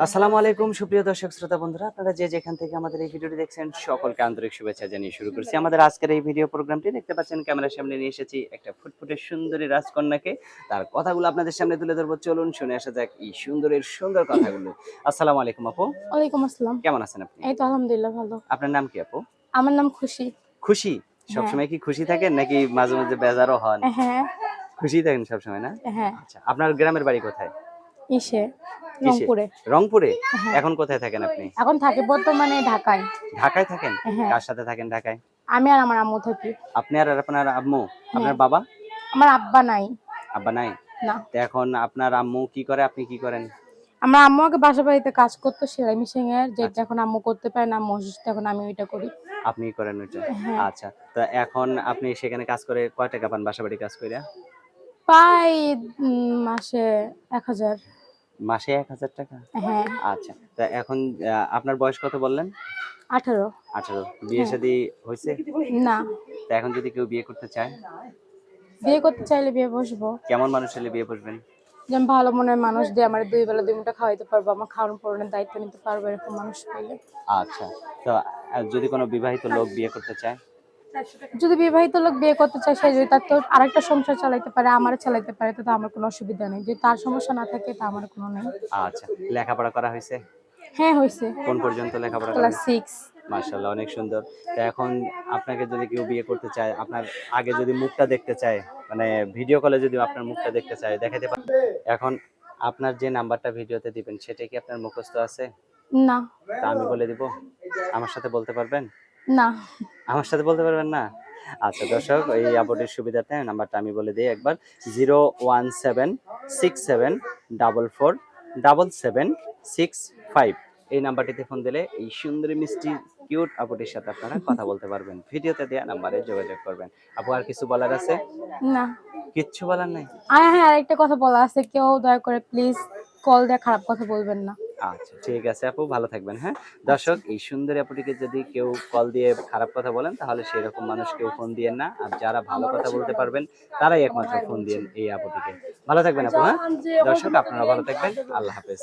আসসালামু আলাইকুম সুপ্রিয় দর্শক শ্রোতা বন্ধুরা, আপনারা যে যেখান থেকে আমাদের এই ভিডিওটি দেখছেন সকলকে আন্তরিক শুভেচ্ছা জানিয়ে শুরু করছি আমাদের আজকের এই ভিডিও প্রোগ্রামটি। দেখতে পাচ্ছেন ক্যামেরার সামনে নিয়ে এসেছি একটা ফুটফুটে সুন্দরী রাজকন্যাকে। তার কথাগুলো আপনাদের সামনে তুলে ধরবো, চলুন শুনে আসা যাক এই সুন্দরীর সুন্দর কথাগুলো। আসসালামু আলাইকুম আপু। ওয়ালাইকুম আসসালাম। কেমন আছেন আপনি? এই তো আলহামদুলিল্লাহ ভালো। আপনার নাম কি আপু? আমার নাম খুশি। খুশি? হ্যাঁ। সবসময় কি খুশি থাকেন নাকি মাঝে মাঝে বেজারও হন? হ্যাঁ, খুশি থাকেন সবসময় না? হ্যাঁ। আচ্ছা, আপনার গ্রামের বাড়ি কোথায়? ইসে কিসে? রংপুরে। রংপুরে? হ্যাঁ। এখন কোথায় থাকেন আপনি? এখন থাকি বর্তমানে ঢাকায়। ঢাকায় থাকেন? হ্যাঁ। কার সাথে থাকেন ঢাকায়? আমি আর আমার আম্মু থাকি। আপনি আর আপনার আম্মু? আপনার হ্যাঁ। বাবা? আমার আব্বা নাই। আব্বা নাই? না। তো এখন আপনার আম্মু কি করে, আপনি কি করেন? আমার আম্মু আগে বাসা বাড়িতে কাজ করতো সেলাই মেশিন এর, যেটা আচ্ছা, এখন আম্মু করতে পারে না, আম্মু অসুস্থ, এখন আমি ওইটা করি। আপনি করেন ওইটা। হ্যাঁ। আচ্ছা। তো এখন আপনি সেখানে কাজ করে কয় টাকা পান বাসাবাড়ি কাজ কইরা? প্রায় মাসে ১,০০০। মাসে ৳১,০০০? হ্যাঁ। আচ্ছা। তো এখন আপনার বয়স কত বললেন? ১৮। ১৮। বিয়ে হ্যাঁ। শাদী হইছে? না। তো এখন যদি কেউ বিয়ে করতে চায়, বিয়ে করতে চাইলে বিয়ে বসবো। কেমন মানুষ হলে বিয়ে বসবেন? যেমন ভালো মনের মানুষ দিয়ে আমার ২ বেলা ২ মুঠো খাওয়াইতে পারবো, আমার খাওয়ানোর পড়ানোর দায়িত্ব নিতে পারবো, এরকম মানুষ পেলে। আচ্ছা। তো যদি কোনো বিবাহিত লোক বিয়ে করতে চায়? যদি বিবাহিত লোক বিয়ে করতে চায়, সে যদি তার তো আরেকটা সংসার চালাইতে পারে, আমারও চালাইতে পারে, তাতে আমার কোনো অসুবিধা নেই। যদি তার সমস্যা না থাকে তা আমার কোনো নেই। আচ্ছা। লেখাপড়া করা হইছে? হ্যাঁ, হইছে। কোন পর্যন্ত লেখাপড়া করা ক্লাস হইছে? 6। মাশাআল্লাহ, অনেক সুন্দর। তো এখন আপনাকে যদি কেউ বিয়ে করতে চায়, আপনার আগে যদি মুখটা দেখতে চায়, মানে ভিডিও কলে যদি আপনার মুখটা দেখতে চায়, দেখাইতে পারবেন? এখন আপনার যে নাম্বারটা ভিডিওতে দিবেন সেটা কি আপনার মুখস্থ আছে? না। তা আমি বলে দিব? আমার সাথে বলতে পারবেন? না। আমার সাথে বলতে পারবেন না? আচ্ছা দর্শক, এই আপডেট সুবিধার্থে নাম্বারটা আমি বলে দিই একবার। 01767447765। এই নাম্বারটিতে ফোন দিলে এই সুন্দরী মিষ্টি কিউট আপুটির সাথে আপনারা কথা বলতে পারবেন। ভিডিওতে দেয়া নাম্বারে যোগাযোগ করবেন। আপু আর কিছু বলার আছে? না। কিচ্ছু বলার নাই? হ্যাঁ, আরেকটা কথা বলা আছে, কেউ দয়া করে প্লিজ কল দিয়ে খারাপ কথা বলবেন না। আচ্ছা, ঠিক আছে আপু, ভালো থাকবেন, হ্যাঁ? আচ্ছা। দর্শক, এই সুন্দরী আপুটিকে যদি কেউ কল দিয়ে খারাপ কথা বলেন তাহলে সেরকম মানুষ কেউ ফোন দিয়েন না। আর যারা ভালো কথা বলতে পারবেন তারাই একমাত্র ফোন দিয়েন এই আপুটিকে। ভালো থাকবেন আপু, হ্যাঁ? দর্শক, আপনারা ভালো থাকবেন। আল্লাহ হাফেজ।